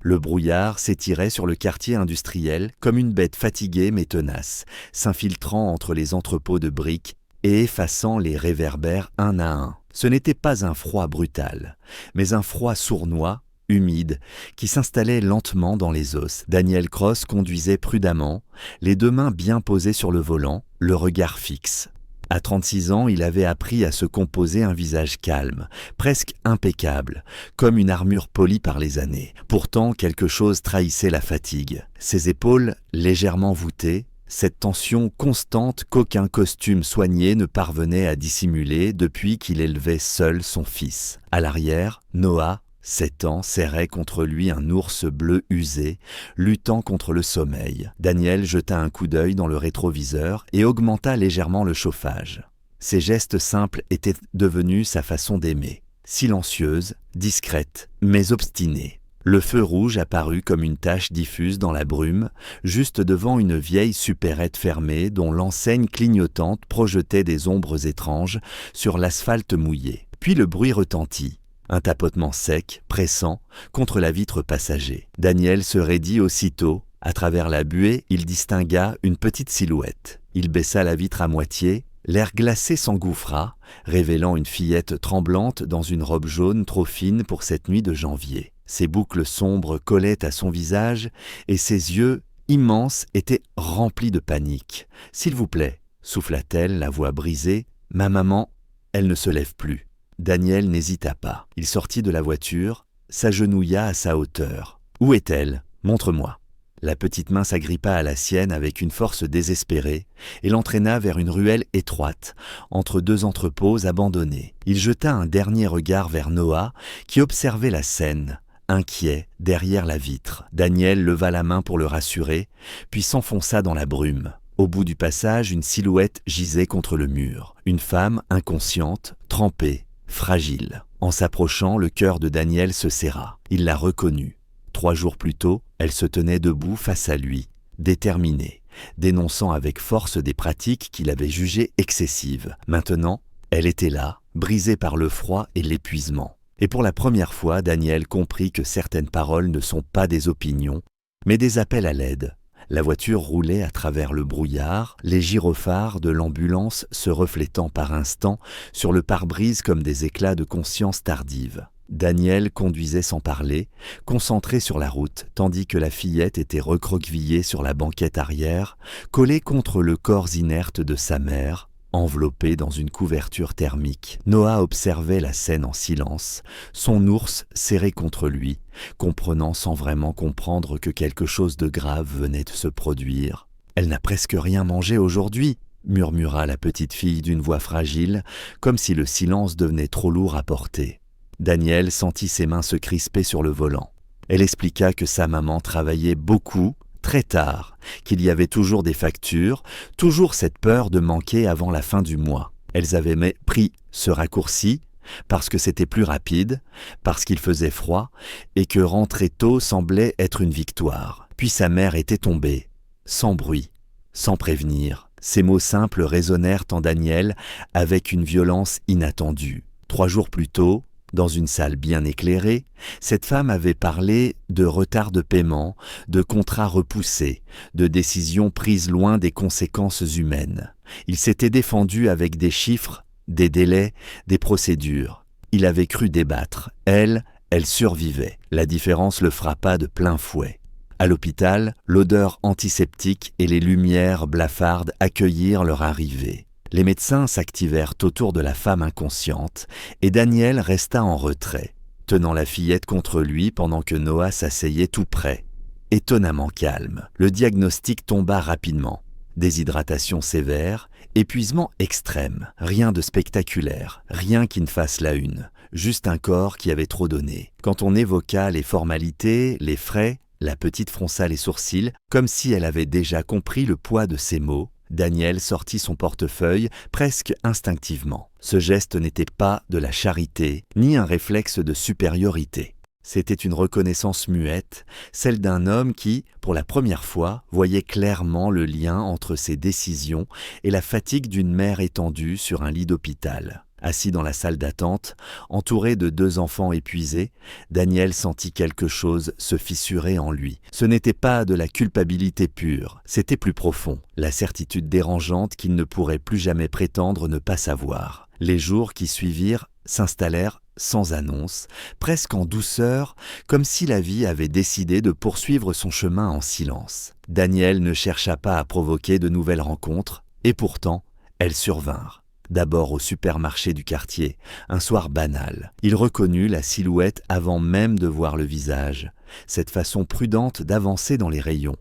Le brouillard s'étirait sur le quartier industriel comme une bête fatiguée mais tenace, s'infiltrant entre les entrepôts de briques et effaçant les réverbères un à un. Ce n'était pas un froid brutal, mais un froid sournois, humide, qui s'installait lentement dans les os. Daniel Cross conduisait prudemment, les deux mains bien posées sur le volant, le regard fixe. À 36 ans, il avait appris à se composer un visage calme, presque impeccable, comme une armure polie par les années. Pourtant, quelque chose trahissait la fatigue. Ses épaules, légèrement voûtées, cette tension constante qu'aucun costume soigné ne parvenait à dissimuler depuis qu'il élevait seul son fils. À l'arrière, Noah, 7 ans, serrait contre lui un ours bleu usé, luttant contre le sommeil. Daniel jeta un coup d'œil dans le rétroviseur et augmenta légèrement le chauffage. Ses gestes simples étaient devenus sa façon d'aimer. Silencieuse, discrète, mais obstinée. Le feu rouge apparut comme une tache diffuse dans la brume, juste devant une vieille supérette fermée dont l'enseigne clignotante projetait des ombres étranges sur l'asphalte mouillé. Puis le bruit retentit. Un tapotement sec, pressant, contre la vitre passager. Daniel se raidit aussitôt. À travers la buée, il distingua une petite silhouette. Il baissa la vitre à moitié. L'air glacé s'engouffra, révélant une fillette tremblante dans une robe jaune trop fine pour cette nuit de janvier. Ses boucles sombres collaient à son visage et ses yeux, immenses, étaient remplis de panique. « S'il vous plaît » souffla-t-elle, la voix brisée. « Ma maman, elle ne se lève plus. » Daniel n'hésita pas. Il sortit de la voiture, s'agenouilla à sa hauteur. « Où est-elle ? Montre-moi. » La petite main s'agrippa à la sienne avec une force désespérée et l'entraîna vers une ruelle étroite, entre deux entrepôts abandonnés. Il jeta un dernier regard vers Noah, qui observait la scène, inquiet, derrière la vitre. Daniel leva la main pour le rassurer, puis s'enfonça dans la brume. Au bout du passage, une silhouette gisait contre le mur. Une femme inconsciente, trempée, fragile. En s'approchant, le cœur de Daniel se serra. Il la reconnut. 3 jours plus tôt, elle se tenait debout face à lui, déterminée, dénonçant avec force des pratiques qu'il avait jugées excessives. Maintenant, elle était là, brisée par le froid et l'épuisement. Et pour la première fois, Daniel comprit que certaines paroles ne sont pas des opinions, mais des appels à l'aide. La voiture roulait à travers le brouillard, les gyrophares de l'ambulance se reflétant par instants sur le pare-brise comme des éclats de conscience tardive. Daniel conduisait sans parler, concentré sur la route, tandis que la fillette était recroquevillée sur la banquette arrière, collée contre le corps inerte de sa mère, enveloppée dans une couverture thermique. Noah observait la scène en silence, son ours serré contre lui, comprenant sans vraiment comprendre que quelque chose de grave venait de se produire. « Elle n'a presque rien mangé aujourd'hui !» murmura la petite fille d'une voix fragile, comme si le silence devenait trop lourd à porter. Daniel sentit ses mains se crisper sur le volant. Elle expliqua que sa maman travaillait beaucoup, très tard, qu'il y avait toujours des factures, toujours cette peur de manquer avant la fin du mois. Elles avaient pris ce raccourci parce que c'était plus rapide, parce qu'il faisait froid et que rentrer tôt semblait être une victoire. Puis sa mère était tombée, sans bruit, sans prévenir. Ces mots simples résonnèrent en Daniel avec une violence inattendue. 3 jours plus tôt, dans une salle bien éclairée, cette femme avait parlé de retard de paiement, de contrats repoussés, de décisions prises loin des conséquences humaines. Il s'était défendu avec des chiffres, des délais, des procédures. Il avait cru débattre. Elle survivait. La différence le frappa de plein fouet. À l'hôpital, l'odeur antiseptique et les lumières blafardes accueillirent leur arrivée. Les médecins s'activèrent autour de la femme inconsciente et Daniel resta en retrait, tenant la fillette contre lui pendant que Noah s'asseyait tout près, étonnamment calme. Le diagnostic tomba rapidement. Déshydratation sévère, épuisement extrême, rien de spectaculaire, rien qui ne fasse la une, juste un corps qui avait trop donné. Quand on évoqua les formalités, les frais, la petite fronça les sourcils, comme si elle avait déjà compris le poids de ces mots. Daniel sortit son portefeuille presque instinctivement. Ce geste n'était pas de la charité, ni un réflexe de supériorité. C'était une reconnaissance muette, celle d'un homme qui, pour la première fois, voyait clairement le lien entre ses décisions et la fatigue d'une mère étendue sur un lit d'hôpital. Assis dans la salle d'attente, entouré de 2 enfants épuisés, Daniel sentit quelque chose se fissurer en lui. Ce n'était pas de la culpabilité pure, c'était plus profond, la certitude dérangeante qu'il ne pourrait plus jamais prétendre ne pas savoir. Les jours qui suivirent s'installèrent sans annonce, presque en douceur, comme si la vie avait décidé de poursuivre son chemin en silence. Daniel ne chercha pas à provoquer de nouvelles rencontres, et pourtant, elles survinrent. D'abord au supermarché du quartier, un soir banal. Il reconnut la silhouette avant même de voir le visage, cette façon prudente d'avancer dans les rayons,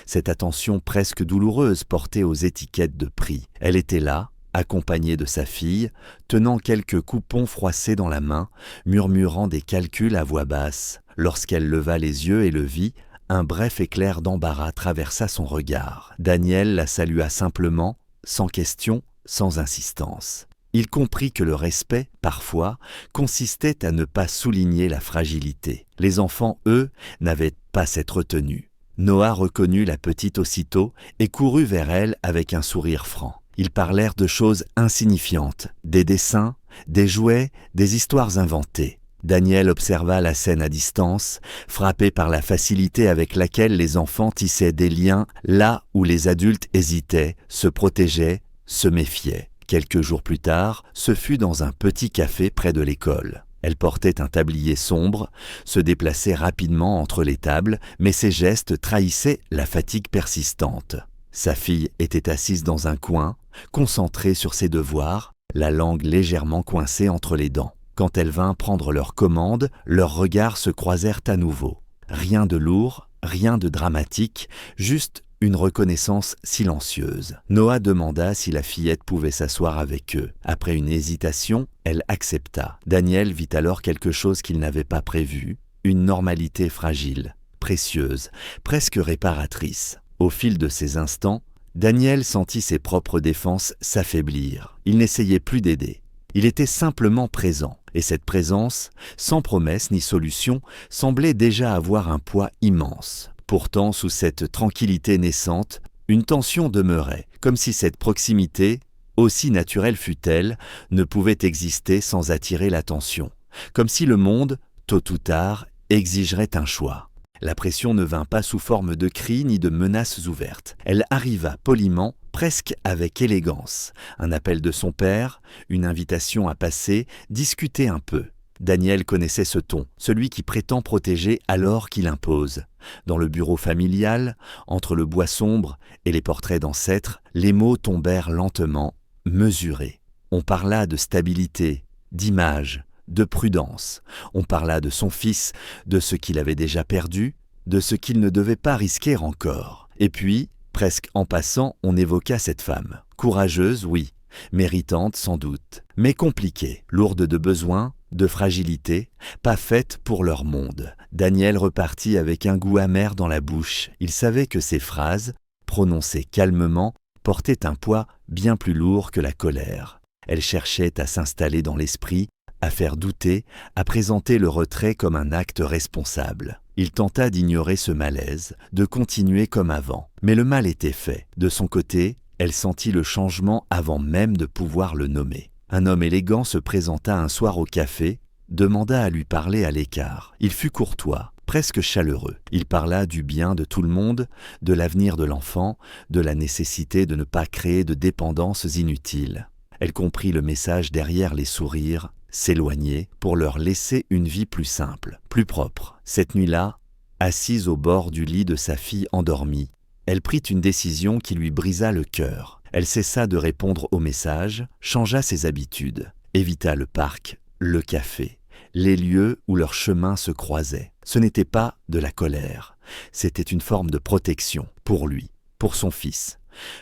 cette attention presque douloureuse portée aux étiquettes de prix. Elle était là, accompagnée de sa fille, tenant quelques coupons froissés dans la main, murmurant des calculs à voix basse. Lorsqu'elle leva les yeux et le vit, un bref éclair d'embarras traversa son regard. Daniel la salua simplement, sans question, sans insistance. Il comprit que le respect, parfois, consistait à ne pas souligner la fragilité. Les enfants, eux, n'avaient pas cette retenue. Noah reconnut la petite aussitôt et courut vers elle avec un sourire franc. Ils parlèrent de choses insignifiantes, des dessins, des jouets, des histoires inventées. Daniel observa la scène à distance, frappé par la facilité avec laquelle les enfants tissaient des liens là où les adultes hésitaient, se protégeaient, se méfiaient. Quelques jours plus tard, ce fut dans un petit café près de l'école. Elle portait un tablier sombre, se déplaçait rapidement entre les tables, mais ses gestes trahissaient la fatigue persistante. Sa fille était assise dans un coin, concentrée sur ses devoirs, la langue légèrement coincée entre les dents. Quand elle vint prendre leur commande, leurs regards se croisèrent à nouveau. Rien de lourd, rien de dramatique, juste une reconnaissance silencieuse. Noah demanda si la fillette pouvait s'asseoir avec eux. Après une hésitation, elle accepta. Daniel vit alors quelque chose qu'il n'avait pas prévu, une normalité fragile, précieuse, presque réparatrice. Au fil de ces instants, Daniel sentit ses propres défenses s'affaiblir. Il n'essayait plus d'aider. Il était simplement présent, et cette présence, sans promesse ni solution, semblait déjà avoir un poids immense. Pourtant, sous cette tranquillité naissante, une tension demeurait, comme si cette proximité, aussi naturelle fût-elle, ne pouvait exister sans attirer l'attention, comme si le monde, tôt ou tard, exigerait un choix. La pression ne vint pas sous forme de cris ni de menaces ouvertes. Elle arriva poliment, presque avec élégance. Un appel de son père, une invitation à passer, discuter un peu. Daniel connaissait ce ton, celui qui prétend protéger alors qu'il impose. Dans le bureau familial, entre le bois sombre et les portraits d'ancêtres, les mots tombèrent lentement, mesurés. On parla de stabilité, d'image, de prudence. On parla de son fils, de ce qu'il avait déjà perdu, de ce qu'il ne devait pas risquer encore. Et puis, presque en passant, on évoqua cette femme. Courageuse, oui, méritante sans doute, mais compliquée, lourde de besoins, de fragilité, pas faite pour leur monde. Daniel repartit avec un goût amer dans la bouche. Il savait que ces phrases, prononcées calmement, portaient un poids bien plus lourd que la colère. Elles cherchaient à s'installer dans l'esprit, à faire douter, à présenter le retrait comme un acte responsable. Il tenta d'ignorer ce malaise, de continuer comme avant. Mais le mal était fait. De son côté, elle sentit le changement avant même de pouvoir le nommer. Un homme élégant se présenta un soir au café, demanda à lui parler à l'écart. Il fut courtois, presque chaleureux. Il parla du bien de tout le monde, de l'avenir de l'enfant, de la nécessité de ne pas créer de dépendances inutiles. Elle comprit le message derrière les sourires, s'éloigner pour leur laisser une vie plus simple, plus propre. Cette nuit-là, assise au bord du lit de sa fille endormie, elle prit une décision qui lui brisa le cœur. Elle cessa de répondre aux messages, changea ses habitudes, évita le parc, le café, les lieux où leurs chemins se croisaient. Ce n'était pas de la colère, c'était une forme de protection pour lui, pour son fils,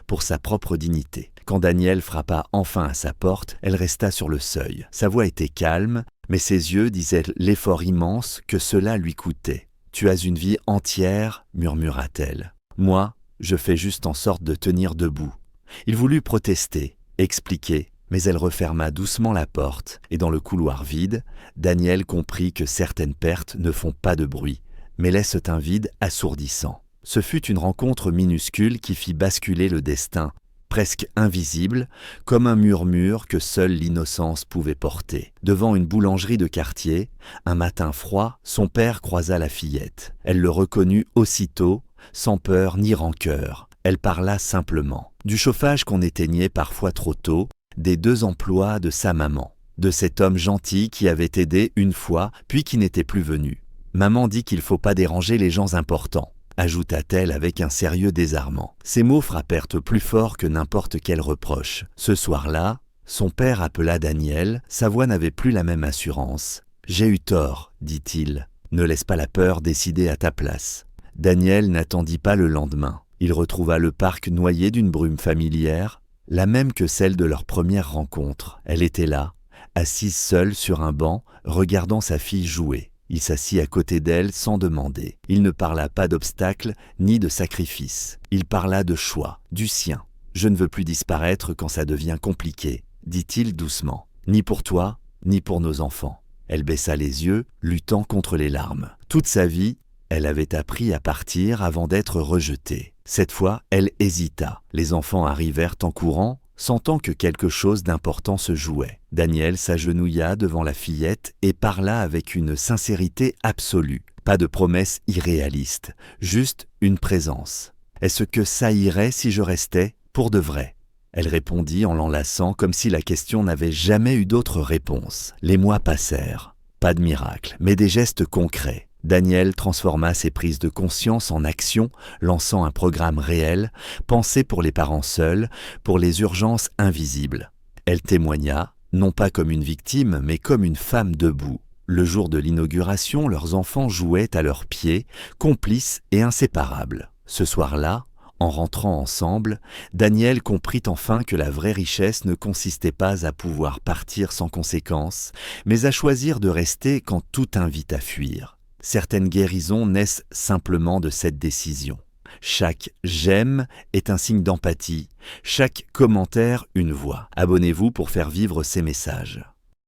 pour sa propre dignité. Quand Daniel frappa enfin à sa porte, elle resta sur le seuil. Sa voix était calme, mais ses yeux disaient l'effort immense que cela lui coûtait. « Tu as une vie entière » murmura-t-elle. « Moi, je fais juste en sorte de tenir debout. » Il voulut protester, expliquer, mais elle referma doucement la porte, et dans le couloir vide, Daniel comprit que certaines pertes ne font pas de bruit, mais laissent un vide assourdissant. Ce fut une rencontre minuscule qui fit basculer le destin, presque invisible, comme un murmure que seule l'innocence pouvait porter. Devant une boulangerie de quartier, un matin froid, son père croisa la fillette. Elle le reconnut aussitôt, sans peur ni rancœur. Elle parla simplement. Du chauffage qu'on éteignait parfois trop tôt, des 2 emplois de sa maman, de cet homme gentil qui avait aidé une fois, puis qui n'était plus venu. Maman dit qu'il ne faut pas déranger les gens importants, ajouta-t-elle avec un sérieux désarmant. Ces mots frappèrent plus fort que n'importe quel reproche. Ce soir-là, son père appela Daniel, sa voix n'avait plus la même assurance. « J'ai eu tort, dit-il. Ne laisse pas la peur décider à ta place. » Daniel n'attendit pas le lendemain. Il retrouva le parc noyé d'une brume familière, la même que celle de leur première rencontre. Elle était là, assise seule sur un banc, regardant sa fille jouer. Il s'assit à côté d'elle sans demander. Il ne parla pas d'obstacle ni de sacrifice. Il parla de choix, du sien. « Je ne veux plus disparaître quand ça devient compliqué, » dit-il doucement. « Ni pour toi, ni pour nos enfants. » Elle baissa les yeux, luttant contre les larmes. Toute sa vie, elle avait appris à partir avant d'être rejetée. Cette fois, elle hésita. Les enfants arrivèrent en courant, sentant que quelque chose d'important se jouait. Daniel s'agenouilla devant la fillette et parla avec une sincérité absolue. Pas de promesses irréalistes, juste une présence. « Est-ce que ça irait si je restais, pour de vrai ?» Elle répondit en l'enlaçant comme si la question n'avait jamais eu d'autre réponse. Les mois passèrent. Pas de miracle, mais des gestes concrets. Daniel transforma ses prises de conscience en actions, lançant un programme réel, pensé pour les parents seuls, pour les urgences invisibles. Elle témoigna, non pas comme une victime, mais comme une femme debout. Le jour de l'inauguration, leurs enfants jouaient à leurs pieds, complices et inséparables. Ce soir-là, en rentrant ensemble, Daniel comprit enfin que la vraie richesse ne consistait pas à pouvoir partir sans conséquence, mais à choisir de rester quand tout invite à fuir. Certaines guérisons naissent simplement de cette décision. Chaque « j'aime » est un signe d'empathie, chaque commentaire une voix. Abonnez-vous pour faire vivre ces messages.